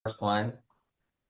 First one.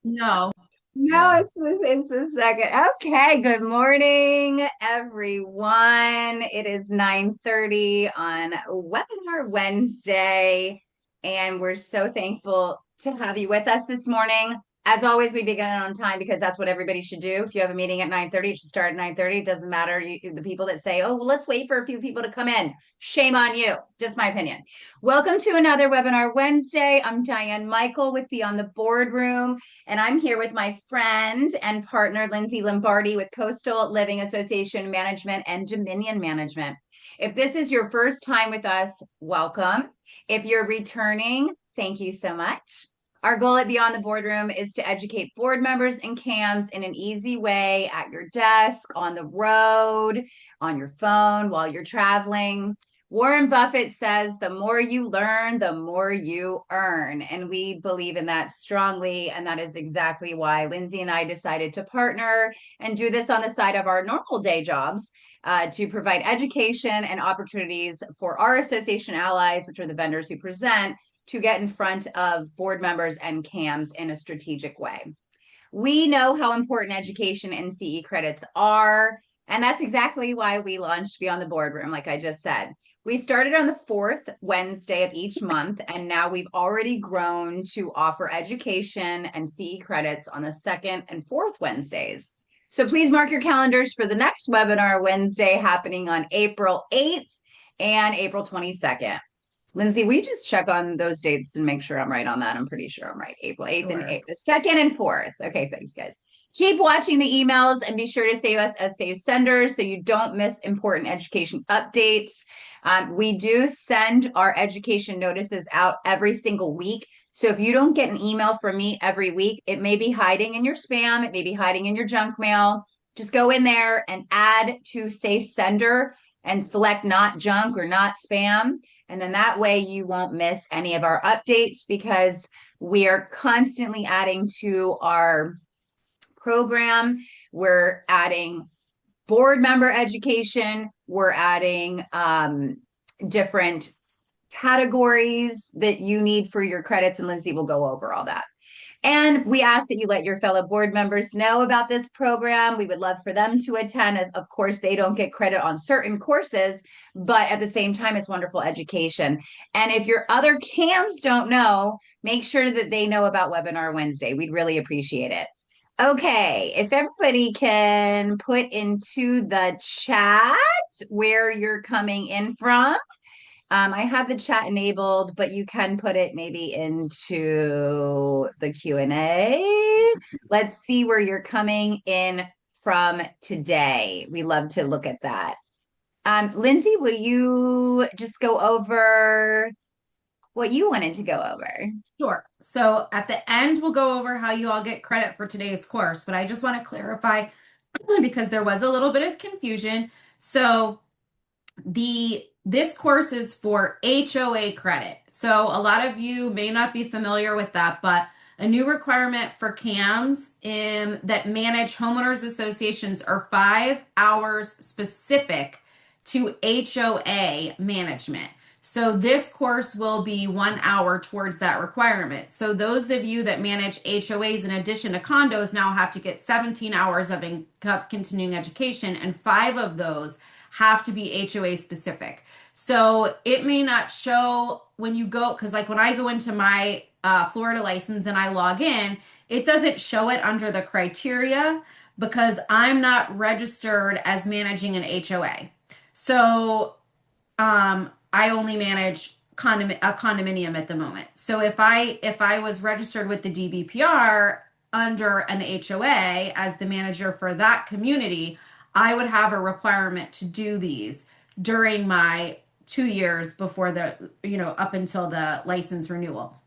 No. No. No, it's the second. Okay, good morning, everyone. It is 9:30 on Webinar Wednesday, and we're so thankful to have you with us this morning. As always, we begin on time because that's what everybody should do. If you have a meeting at 9:30, it should start at 9:30. It doesn't matter. The people that say, "Oh, well, let's wait for a few people to come in." Shame on you. Just my opinion. Welcome to another Webinar Wednesday. I'm Diane Michael with Beyond the Boardroom. And I'm here with my friend and partner, Lindsay Lombardi, with Coastal Living Association Management and Dominion Management. If this is your first time with us, welcome. If you're returning, thank you so much. Our goal at Beyond the Boardroom is to educate board members and CAMs in an easy way at your desk, on the road, on your phone, while you're traveling. Warren Buffett says the more you learn, the more you earn. And we believe in that strongly. And that is exactly why Lindsay and I decided to partner and do this on the side of our normal day jobs to provide education and opportunities for our association allies, which are the vendors who present, to get in front of board members and CAMs in a strategic way. We know how important education and CE credits are. And that's exactly why we launched Beyond the Boardroom, like I just said. We started on the fourth Wednesday of each month, and now we've already grown to offer education and CE credits on the second and fourth Wednesdays. So please mark your calendars for the next webinar Wednesday happening on April 8th and April 22nd. Lindsay, we just check on those dates and make sure I'm right on that. I'm pretty sure I'm right. April 8th and Sure. 8th, the 2nd and 4th. Okay, thanks, guys. Keep watching the emails and be sure to save us as safe senders so you don't miss important education updates. We do send our education notices out every single week. So if you don't get an email from me every week, it may be hiding in your spam, it may be hiding in your junk mail. Just go in there and add to safe sender and select not junk or not spam. And then that way you won't miss any of our updates because we are constantly adding to our program. We're adding board member education. We're adding different categories that you need for your credits. And Lindsay will go over all that. And we ask that you let your fellow board members know about this program. We would love for them to attend. Of course, they don't get credit on certain courses, but at the same time, it's wonderful education. And if your other CAMs don't know, make sure that they know about Webinar Wednesday. We'd really appreciate it. Okay, if everybody can put into the chat where you're coming in from. I have the chat enabled, but you can put it maybe into the Q&A. Let's see where you're coming in from today. We love to look at that. Lindsay, will you just go over what you wanted to go over? Sure. So at the end, we'll go over how you all get credit for today's course, but I just want to clarify because there was a little bit of confusion. So this course is for HOA credit. So a lot of you may not be familiar with that, but a new requirement for CAMs that manage homeowners associations are 5 hours specific to HOA management. So this course will be 1 hour towards that requirement. So those of you that manage HOAs in addition to condos now have to get 17 hours of continuing education, and 5 of those have to be HOA specific. So it may not show when you go, because like when I go into my Florida license and I log in, it doesn't show it under the criteria because I'm not registered as managing an HOA. So I only manage a condominium at the moment. So if I was registered with the DBPR under an HOA as the manager for that community, I would have a requirement to do these during my 2 years before up until the license renewal.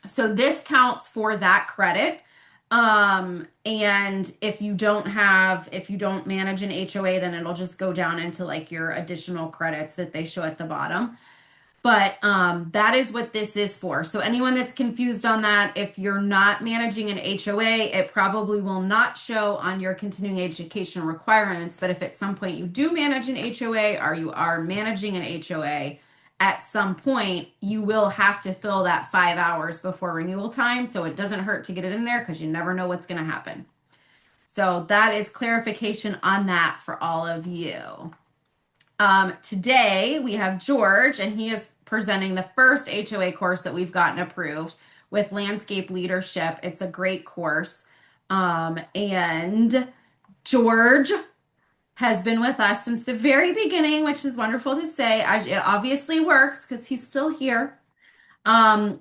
So this counts for that credit. And if you don't manage an HOA, then it'll just go down into like your additional credits that they show at the bottom. But that is what this is for. So anyone that's confused on that, if you're not managing an HOA, it probably will not show on your continuing education requirements. But if at some point you do manage an HOA or you are managing an HOA at some point you will have to fill that 5 hours before renewal time. So it doesn't hurt to get it in there because you never know what's going to happen. So that is clarification on that for all of you. Today we have George, and he is presenting the first HOA course that we've gotten approved with landscape leadership. It's a great course. And George has been with us since the very beginning, which is wonderful to say. It obviously works because he's still here. Has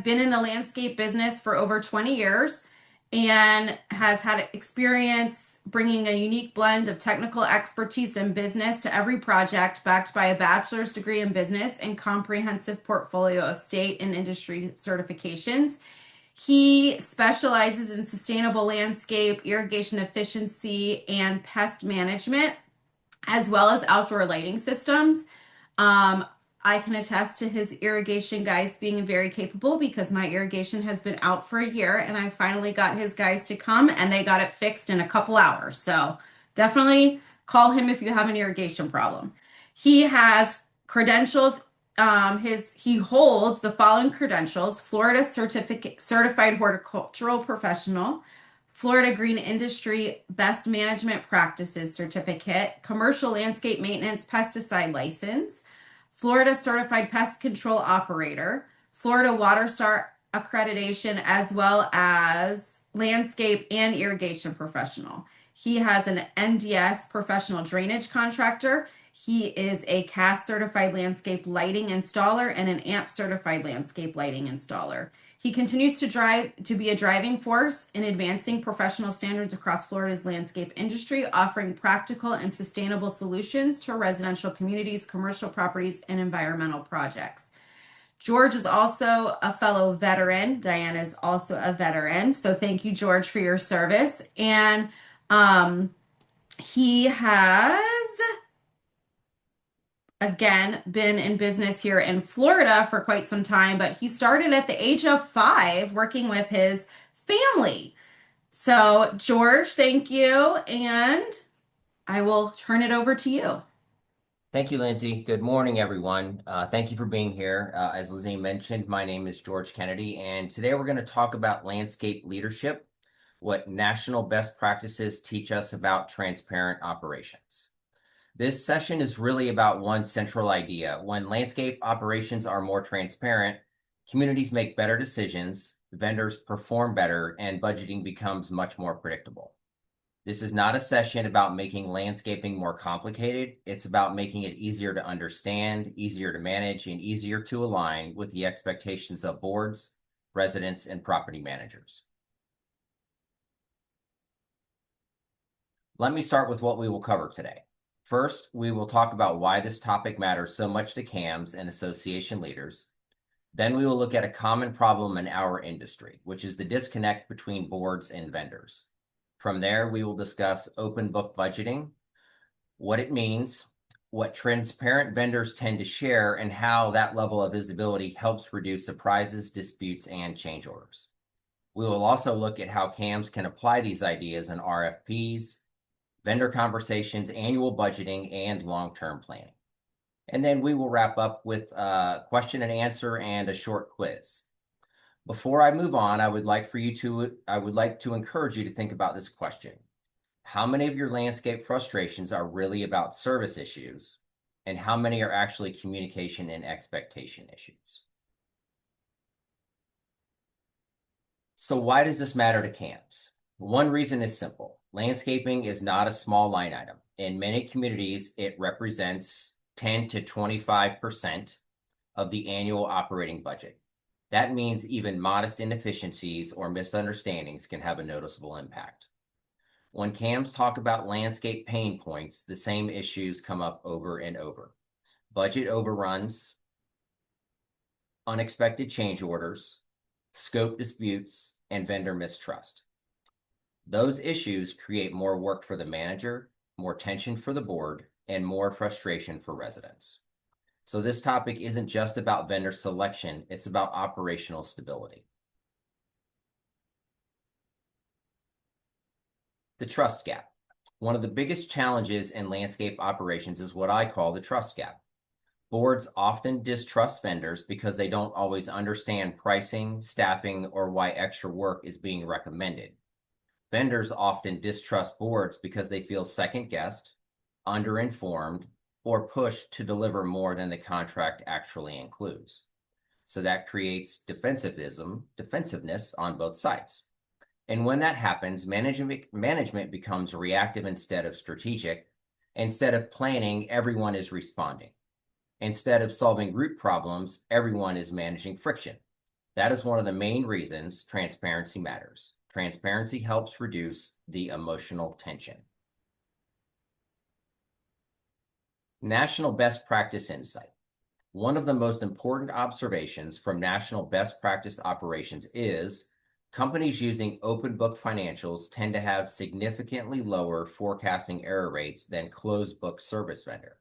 been in the landscape business for over 20 years and has had experience bringing a unique blend of technical expertise and business to every project, backed by a bachelor's degree in business and comprehensive portfolio of state and industry certifications. He specializes in sustainable landscape, irrigation efficiency, and pest management, as well as outdoor lighting systems. I can attest to his irrigation guys being very capable because my irrigation has been out for a year and I finally got his guys to come and they got it fixed in a couple hours. So definitely call him if you have an irrigation problem. He has credentials. He holds the following credentials: Florida certified horticultural professional, Florida Green Industry Best Management Practices Certificate, Commercial Landscape Maintenance Pesticide License, Florida Certified Pest Control Operator, Florida Water Star Accreditation, as well as Landscape and Irrigation Professional. He has an NDS Professional Drainage Contractor. He is a CAS Certified Landscape Lighting Installer and an AMP Certified Landscape Lighting Installer. He continues to be a driving force in advancing professional standards across Florida's landscape industry, offering practical and sustainable solutions to residential communities, commercial properties, and environmental projects. George is also a fellow veteran. Diana is also a veteran. So thank you, George, for your service. And he has again been in business here in Florida for quite some time, but he started at the age of 5 working with his family. So, George, thank you, and I will turn it over to you. Thank you, Lindsay. Good morning, everyone. Thank you for being here. As Lizzie mentioned, my name is George Kennedy, and today we're going to talk about landscape leadership, what national best practices teach us about transparent operations. This session is really about one central idea. When landscape operations are more transparent, communities make better decisions, vendors perform better, and budgeting becomes much more predictable. This is not a session about making landscaping more complicated. It's about making it easier to understand, easier to manage, and easier to align with the expectations of boards, residents, and property managers. Let me start with what we will cover today. First, we will talk about why this topic matters so much to CAMs and association leaders. Then we will look at a common problem in our industry, which is the disconnect between boards and vendors. From there, we will discuss open book budgeting, what it means, what transparent vendors tend to share, and how that level of visibility helps reduce surprises, disputes, and change orders. We will also look at how CAMs can apply these ideas in RFPs, vendor conversations, annual budgeting, and long-term planning. And then we will wrap up with a question and answer and a short quiz. Before I move on, I would like to encourage you to think about this question. How many of your landscape frustrations are really about service issues, and how many are actually communication and expectation issues? So why does this matter to CAMs? One reason is simple. Landscaping is not a small line item. In many communities, it represents 10 to 25% of the annual operating budget. That means even modest inefficiencies or misunderstandings can have a noticeable impact. When CAMs talk about landscape pain points, the same issues come up over and over. Budget overruns, unexpected change orders, scope disputes, and vendor mistrust. Those issues create more work for the manager, more tension for the board, and more frustration for residents. So this topic isn't just about vendor selection, it's about operational stability. The trust gap. One of the biggest challenges in landscape operations is what I call the trust gap. Boards often distrust vendors because they don't always understand pricing, staffing, or why extra work is being recommended. Vendors often distrust boards because they feel second-guessed, underinformed, or pushed to deliver more than the contract actually includes. So that creates defensiveness on both sides. And when that happens, management becomes reactive instead of strategic. Instead of planning, everyone is responding. Instead of solving root problems, everyone is managing friction. That is one of the main reasons transparency matters. Transparency helps reduce the emotional tension. National best practice insight. One of the most important observations from national best practice operations is companies using open book financials tend to have significantly lower forecasting error rates than closed book service vendor.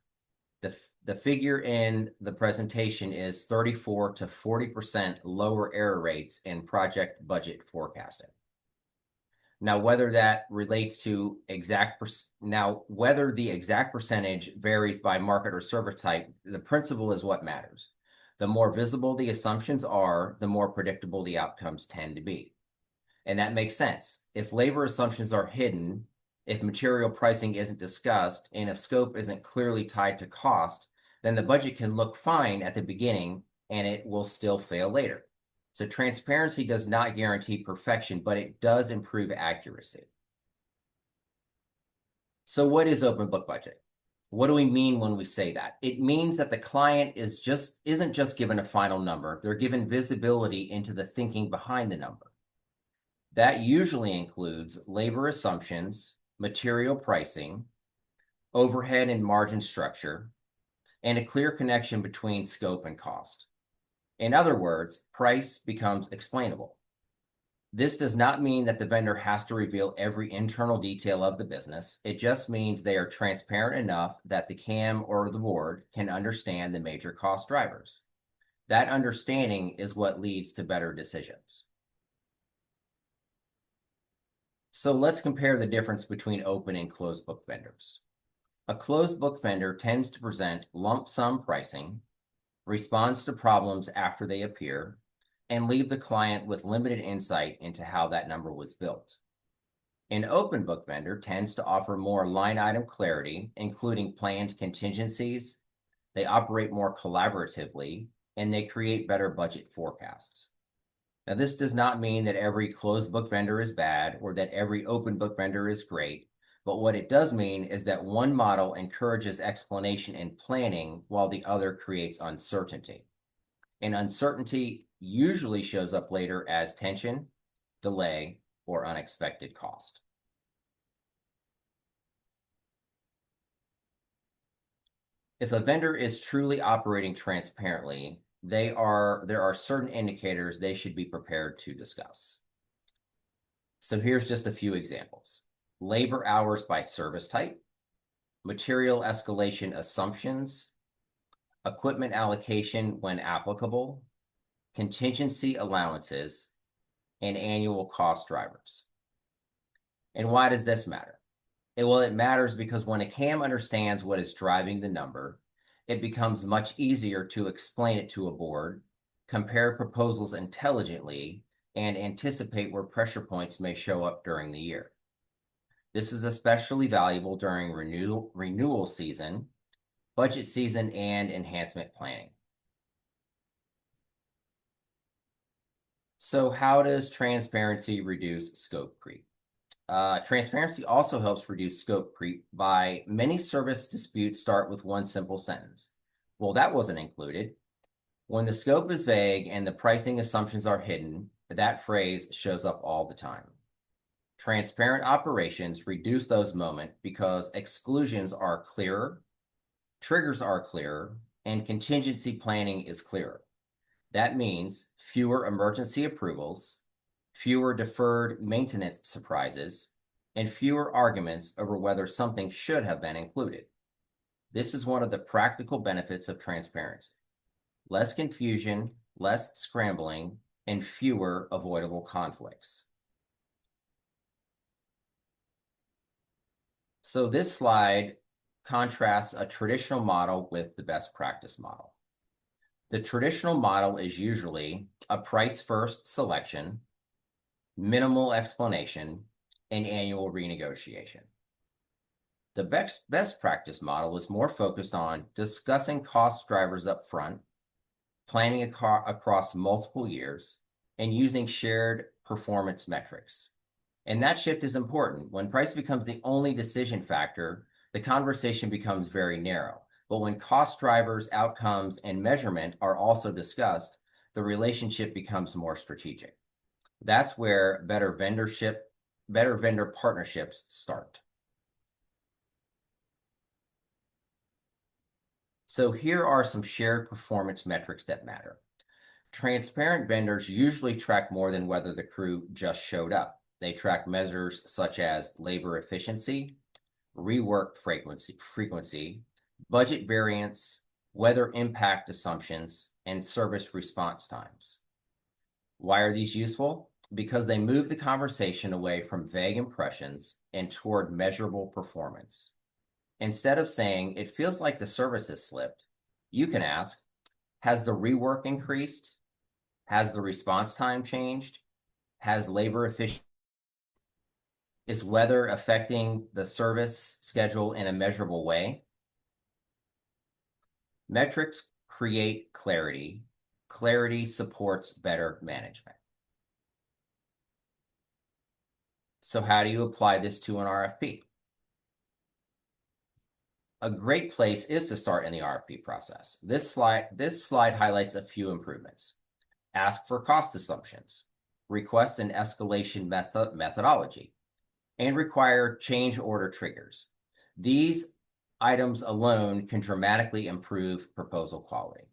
The figure in the presentation is 34 to 40% lower error rates in project budget forecasting. Now, whether that relates to whether the exact percentage varies by market or service type, the principle is what matters. The more visible the assumptions are, the more predictable the outcomes tend to be. And that makes sense. If labor assumptions are hidden, if material pricing isn't discussed, and if scope isn't clearly tied to cost, then the budget can look fine at the beginning and it will still fail later. So transparency does not guarantee perfection, but it does improve accuracy. So what is open book budgeting? What do we mean when we say that? It means that the client isn't just given a final number, they're given visibility into the thinking behind the number. That usually includes labor assumptions, material pricing, overhead and margin structure, and a clear connection between scope and cost. In other words, price becomes explainable. This does not mean that the vendor has to reveal every internal detail of the business. It just means they are transparent enough that the CAM or the board can understand the major cost drivers. That understanding is what leads to better decisions. So let's compare the difference between open and closed book vendors. A closed book vendor tends to present lump sum pricing, responds to problems after they appear, and leave the client with limited insight into how that number was built. An open book vendor tends to offer more line item clarity, including planned contingencies. They operate more collaboratively, and they create better budget forecasts. Now, this does not mean that every closed book vendor is bad or that every open book vendor is great. But what it does mean is that one model encourages explanation and planning while the other creates uncertainty. And uncertainty usually shows up later as tension, delay, or unexpected cost. If a vendor is truly operating transparently, there are certain indicators they should be prepared to discuss. So here's just a few examples. Labor hours by service type, material escalation assumptions, equipment allocation when applicable, contingency allowances, and annual cost drivers. And why does this matter? Well, it matters because when a CAM understands what is driving the number, it becomes much easier to explain it to a board, compare proposals intelligently, and anticipate where pressure points may show up during the year. This is especially valuable during renewal season, budget season, and enhancement planning. So how does transparency reduce scope creep? Transparency also helps reduce scope creep by many service disputes start with one simple sentence. Well, that wasn't included. When the scope is vague and the pricing assumptions are hidden, that phrase shows up all the time. Transparent operations reduce those moments because exclusions are clearer, triggers are clearer, and contingency planning is clearer. That means fewer emergency approvals, fewer deferred maintenance surprises, and fewer arguments over whether something should have been included. This is one of the practical benefits of transparency. Less confusion, less scrambling, and fewer avoidable conflicts. So this slide contrasts a traditional model with the best practice model. The traditional model is usually a price-first selection, minimal explanation, and annual renegotiation. The best practice model is more focused on discussing cost drivers up front, planning across multiple years, and using shared performance metrics. And that shift is important. When price becomes the only decision factor, the conversation becomes very narrow. But when cost drivers, outcomes, and measurement are also discussed, the relationship becomes more strategic. That's where better vendor partnerships start. So here are some shared performance metrics that matter. Transparent vendors usually track more than whether the crew just showed up. They track measures such as labor efficiency, rework frequency, budget variance, weather impact assumptions, and service response times. Why are these useful? Because they move the conversation away from vague impressions and toward measurable performance. Instead of saying, it feels like the service has slipped, you can ask, has the rework increased? Has the response time changed? Has labor efficiency? Is weather affecting the service schedule in a measurable way? Metrics create clarity. Clarity supports better management. So how do you apply this to an RFP? A great place is to start in the RFP process. This slide highlights a few improvements. Ask for cost assumptions, request an escalation methodology, and require change order triggers. These items alone can dramatically improve proposal quality.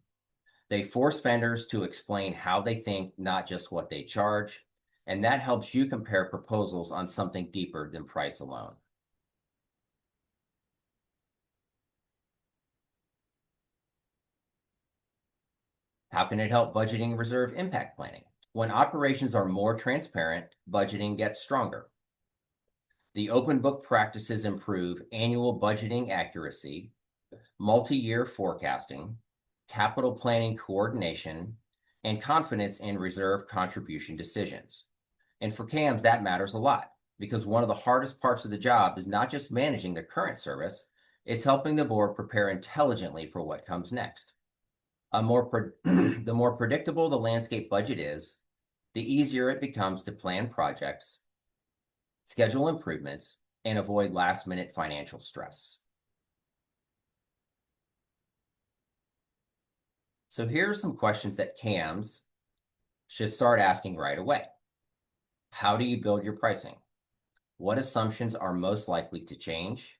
They force vendors to explain how they think, not just what they charge, and that helps you compare proposals on something deeper than price alone. How can it help budgeting reserve impact planning? When operations are more transparent, budgeting gets stronger. The open book practices improve annual budgeting accuracy, multi-year forecasting, capital planning coordination, and confidence in reserve contribution decisions. And for CAMs, that matters a lot because one of the hardest parts of the job is not just managing the current service, it's helping the board prepare intelligently for what comes next. The more predictable the landscape budget is, the easier it becomes to plan projects, schedule improvements, and avoid last-minute financial stress. So here are some questions that CAMs should start asking right away. How do you build your pricing? What assumptions are most likely to change?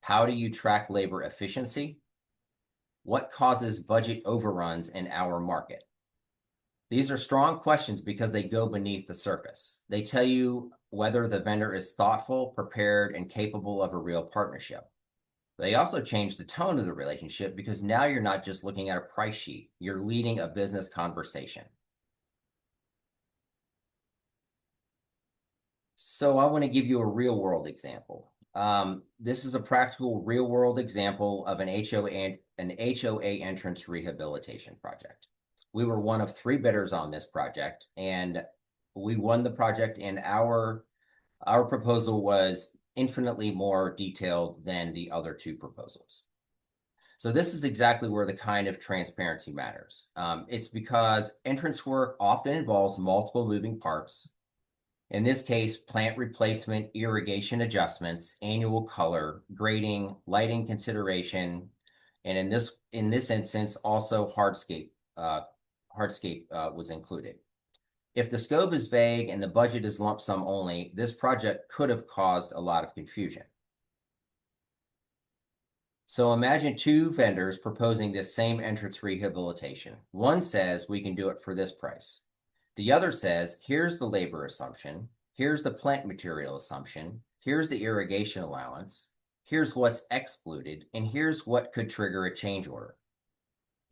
How do you track labor efficiency? What causes budget overruns in our market? These are strong questions because they go beneath the surface. They tell you whether the vendor is thoughtful, prepared, and capable of a real partnership. They also change the tone of the relationship because now you're not just looking at a price sheet, you're leading a business conversation. So I want to give you a real world example. This is a practical real world example of an HOA entrance rehabilitation project. We were one of 3 bidders on this project, and we won the project, and our proposal was infinitely more detailed than the other 2 proposals. So this is exactly where the kind of transparency matters. It's because entrance work often involves multiple moving parts. In this case, plant replacement, irrigation adjustments, annual color, grading, lighting consideration, and in this instance, also hardscape was included. If the scope is vague and the budget is lump sum only, this project could have caused a lot of confusion. So imagine 2 vendors proposing this same entrance rehabilitation. One says we can do it for this price. The other says, here's the labor assumption, here's the plant material assumption, here's the irrigation allowance, here's what's excluded, and here's what could trigger a change order.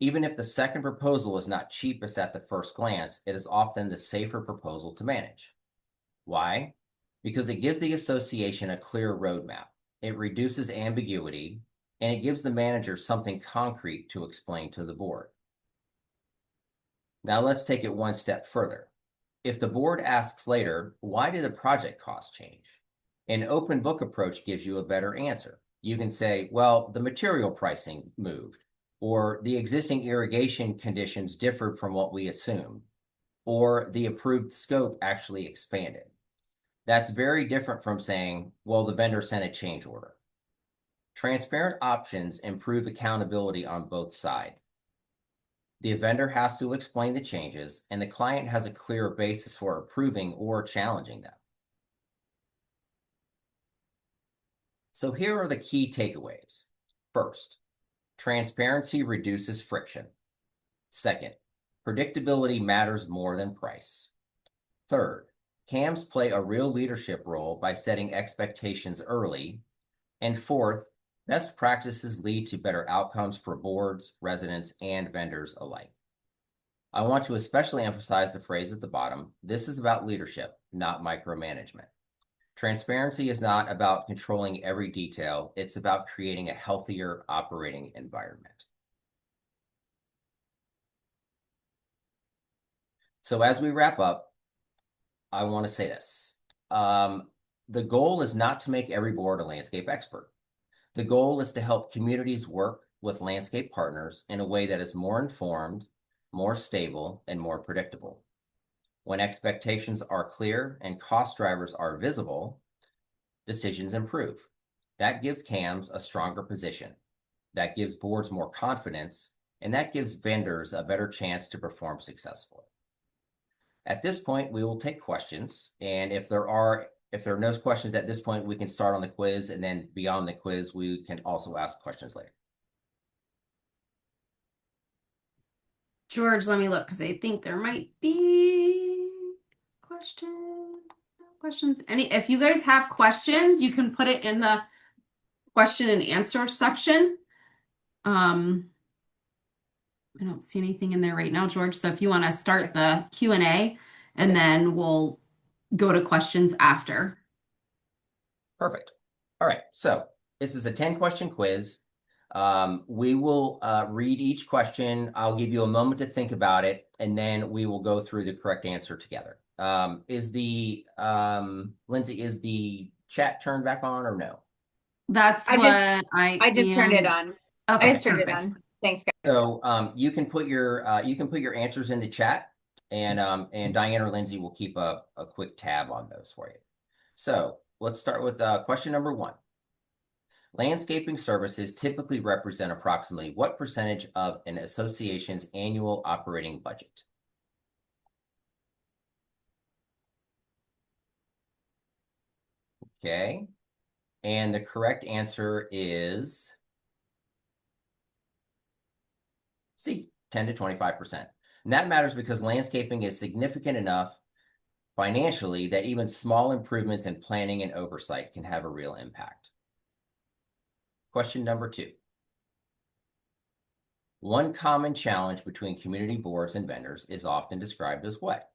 Even if the second proposal is not cheapest at the first glance, it is often the safer proposal to manage. Why? Because it gives the association a clear roadmap. it reduces ambiguity, and it gives the manager something concrete to explain to the board. Now let's take it one step further. If the board asks later, why did the project cost change? An open book approach gives you a better answer. You can say, well, the material pricing moved, or the existing irrigation conditions differed from what we assumed, or the approved scope actually expanded. That's very different from saying, well, the vendor sent a change order. Transparent options improve accountability on both sides. The vendor has to explain the changes, and the client has a clear basis for approving or challenging them. So here are the key takeaways. First, transparency reduces friction. Second, predictability matters more than price. Third, CAMs play a real leadership role by setting expectations early. And fourth, best practices lead to better outcomes for boards, residents, and vendors alike. I want to especially emphasize the phrase at the bottom. This is about leadership, not micromanagement. Transparency is not about controlling every detail. It's about creating a healthier operating environment. So as we wrap up, I want to say this. The goal is not to make every board a landscape expert. The goal is to help communities work with landscape partners in a way that is more informed, more stable, and more predictable. When expectations are clear and cost drivers are visible, decisions improve. That gives CAMs a stronger position. That gives boards more confidence, and that gives vendors a better chance to perform successfully. At this point, we will take questions, and if there are no questions at this point, we can start on the quiz, and then beyond the quiz, we can also ask questions later. George, let me look because I think there might be questions. If you guys have questions, you can put it in the question and answer section. I don't see anything in there right now, George. So if you want to start the Q&A, and then we'll go to questions after. Perfect. All right. So this is a 10-question quiz. We will read each question. I'll give you a moment to think about it, and then we will go through the correct answer together. Lindsay, is the chat turned back on or no? I just turned it on. Okay, I just turned it perfect. on. Thanks, guys. So you can put your answers in the chat, and Diane or Lindsay will keep a quick tab on those for you. So let's start with question number 1. Landscaping services typically represent approximately what percentage of an association's annual operating budget? Okay, and the correct answer is C, 10 to 25%. And that matters because landscaping is significant enough financially that even small improvements in planning and oversight can have a real impact. Question number 2. One common challenge between community boards and vendors is often described as what?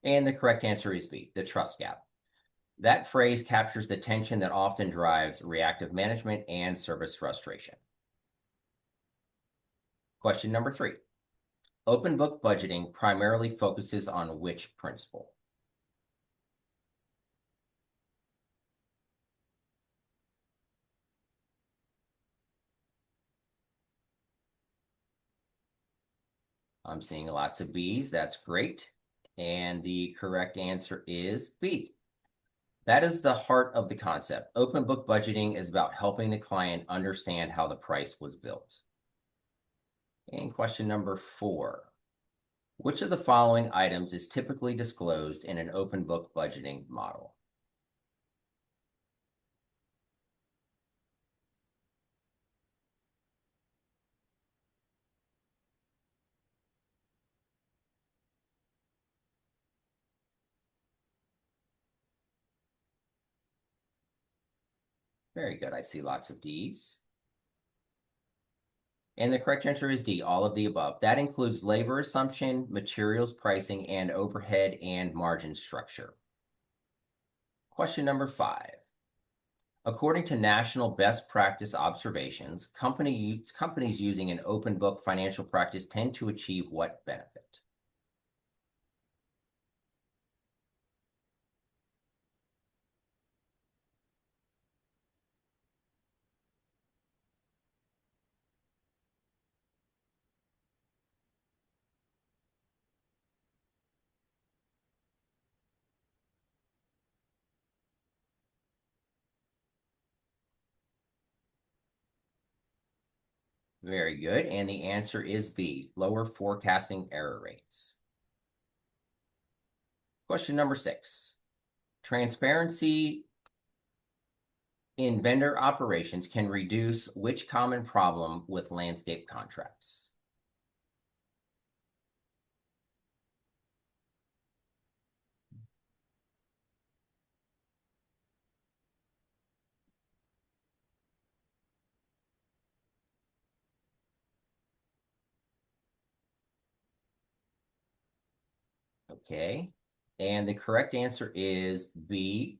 And the correct answer is B, the trust gap. That phrase captures the tension that often drives reactive management and service frustration. Question number 3. Open book budgeting primarily focuses on which principle? I'm seeing lots of B's. That's great. And the correct answer is B. That is the heart of the concept. Open book budgeting is about helping the client understand how the price was built. And question number 4. Which of the following items is typically disclosed in an open book budgeting model? Very good. I see lots of D's. And the correct answer is D, all of the above. That includes labor assumption, materials pricing, and overhead and margin structure. Question number 5. According to national best practice observations, companies using an open book financial practice tend to achieve what benefit? Very good. And the answer is B, lower forecasting error rates. Question number 6. Transparency in vendor operations can reduce which common problem with landscape contracts? Okay. And the correct answer is B,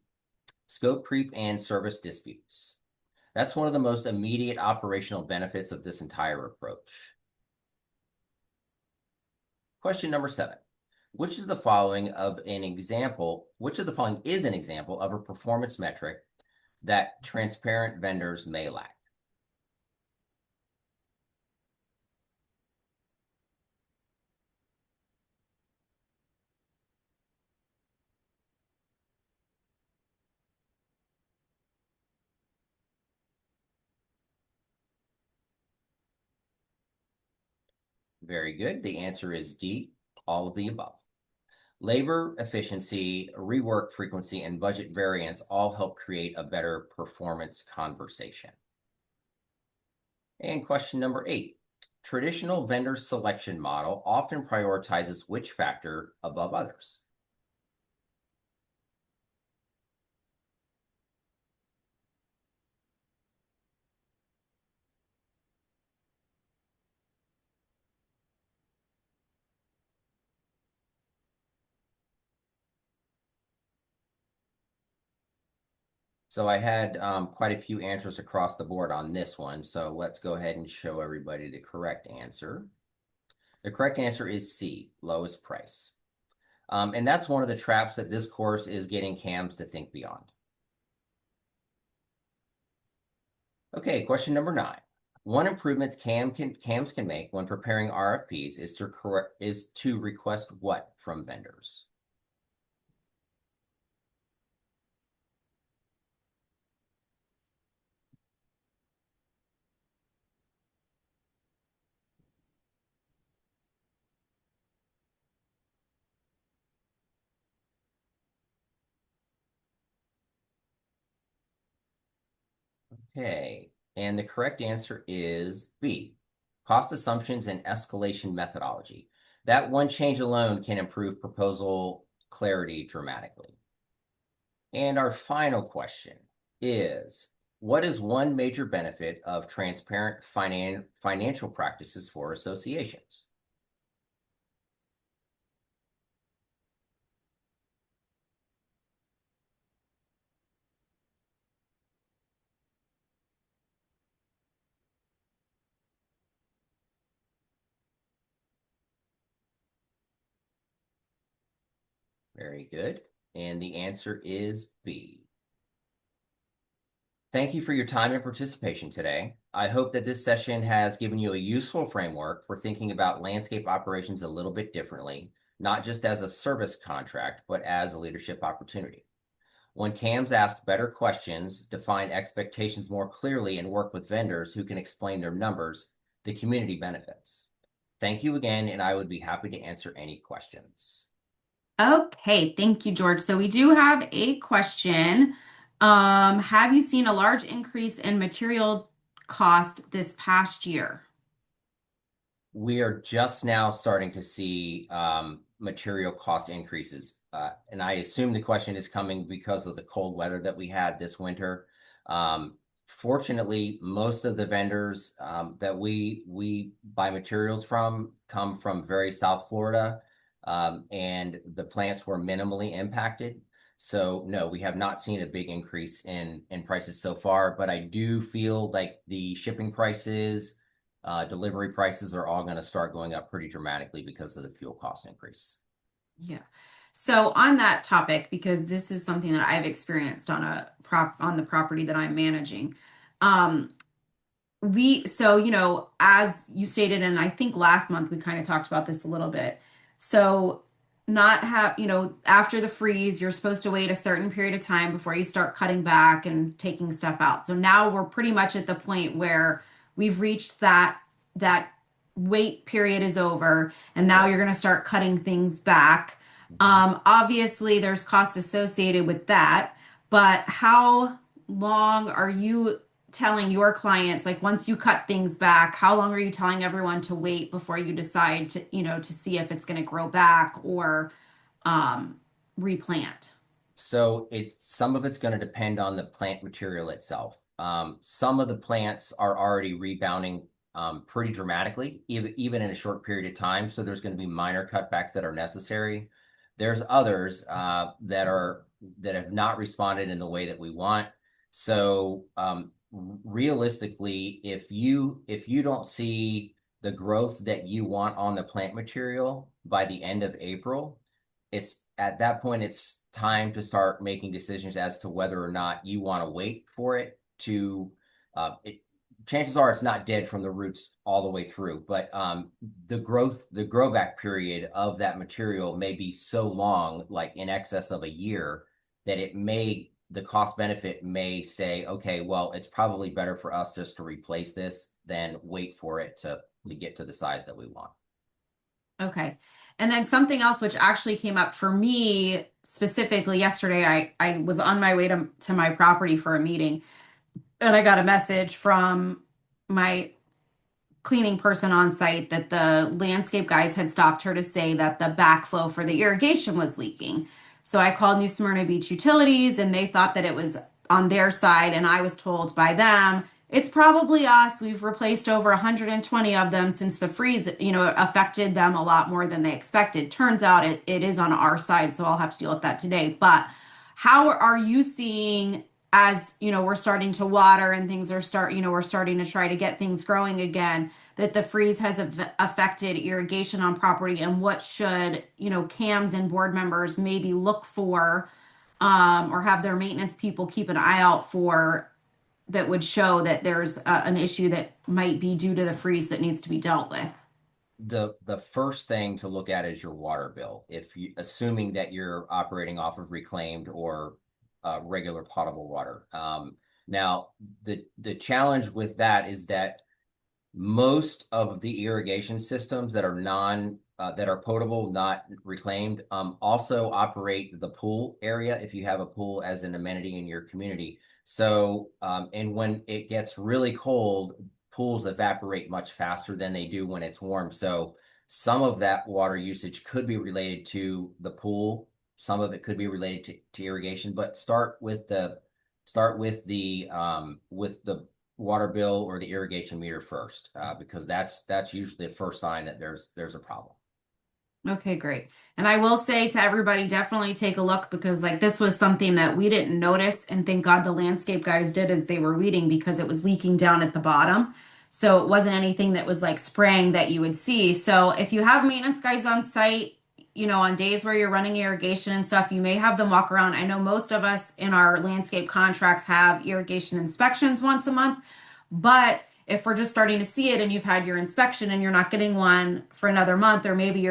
scope creep and service disputes. That's one of the most immediate operational benefits of this entire approach. Question number 7. Which of the following is an example of a performance metric that transparent vendors may lack? Very good. The answer is D, all of the above. Labor efficiency, rework frequency, and budget variance all help create a better performance conversation. And question number 8. Traditional vendor selection model often prioritizes which factor above others? So I had quite a few answers across the board on this one. So let's go ahead and show everybody the correct answer. The correct answer is C, lowest price. And that's one of the traps that this course is getting CAMs to think beyond. Okay, question number 9. One improvements CAMs can make when preparing RFPs is to request what from vendors? Okay, and the correct answer is B, cost assumptions and escalation methodology. That one change alone can improve proposal clarity dramatically. And our final question is, what is one major benefit of transparent financial practices for associations? Very good. And the answer is B. Thank you for your time and participation today. I hope that this session has given you a useful framework for thinking about landscape operations a little bit differently, not just as a service contract, but as a leadership opportunity. When CAMs ask better questions, define expectations more clearly, and work with vendors who can explain their numbers, the community benefits. Thank you again, and I would be happy to answer any questions. Okay, thank you, George. So we do have a question. Have you seen a large increase in material cost this past year? We are just now starting to see material cost increases. And I assume the question is coming because of the cold weather that we had this winter. Fortunately, most of the vendors that we buy materials from come from very South Florida, and the plants were minimally impacted. So no, we have not seen a big increase in prices so far, but I do feel like the shipping prices, delivery prices are all going to start going up pretty dramatically because of the fuel cost increase. Yeah. So on that topic, because this is something that I've experienced on the property that I'm managing. Um, so, as you stated, and I think last month we kind of talked about this a little bit. So, not have, after the freeze, you're supposed to wait a certain period of time before you start cutting back and taking stuff out. So now we're pretty much at the point where we've reached that wait period is over, and now Right. you're going to start cutting things back. Mhm. Obviously, there's cost associated with that, but how long are you telling your clients, like once you cut things back, how long are you telling everyone to wait before you decide to see if it's going to grow back or um, replant? So some of it's going to depend on the plant material itself. Some of the plants are already rebounding pretty dramatically, even in a short period of time. So there's going to be minor cutbacks that are necessary. There's others that have not responded in the way that we want. So realistically, if you don't see the growth that you want on the plant material by the end of April, it's at that point it's time to start making decisions as to whether or not you want to wait for it to it, chances are it's not dead from the roots all the way through, but the grow back period of that material may be so long, like in excess of a year, that the cost benefit may say, okay, well, it's probably better for us just to replace this than wait for it to get to the size that we want. Okay. And then something else which actually came up for me specifically yesterday, I was on my way to my property for a meeting, and I got a message from my cleaning person on site that the landscape guys had stopped her to say that the backflow for the irrigation was leaking. So I called New Smyrna Beach Utilities, and they thought that it was on their side, and I was told by them it's probably us. We've replaced over 120 of them since the freeze, affected them a lot more than they expected. Turns out it is on our side, so I'll have to deal with that today. But how are you seeing, as we're starting to water and things we're starting to try to get things growing again, that the freeze has affected irrigation on property, and what should CAMs and board members maybe look for, or have their maintenance people keep an eye out for, that would show that there's an issue that might be due to the freeze that needs to be dealt with? The first thing to look at is your water bill. If you assuming that you're operating off of reclaimed or regular potable water. Now the challenge with that is that most of the irrigation systems that are that are potable, not reclaimed, also operate the pool area if you have a pool as an amenity in your community. So, and when it gets really cold, pools evaporate much faster than they do when it's warm. So some of that water usage could be related to the pool. Some of it could be related to irrigation, but start with the water bill or the irrigation meter first, because that's usually the first sign that there's a problem. Okay, great. And I will say to everybody, definitely take a look, because like this was something that we didn't notice, and thank God the landscape guys did as they were weeding, because it was leaking down at the bottom. So it wasn't anything that was like spraying that you would see. So if you have maintenance guys on site, on days where you're running irrigation and stuff, you may have them walk around. I know most of us in our landscape contracts have irrigation inspections once a month, but if we're just starting to see it and you've had your inspection and you're not getting one for another month, or maybe you're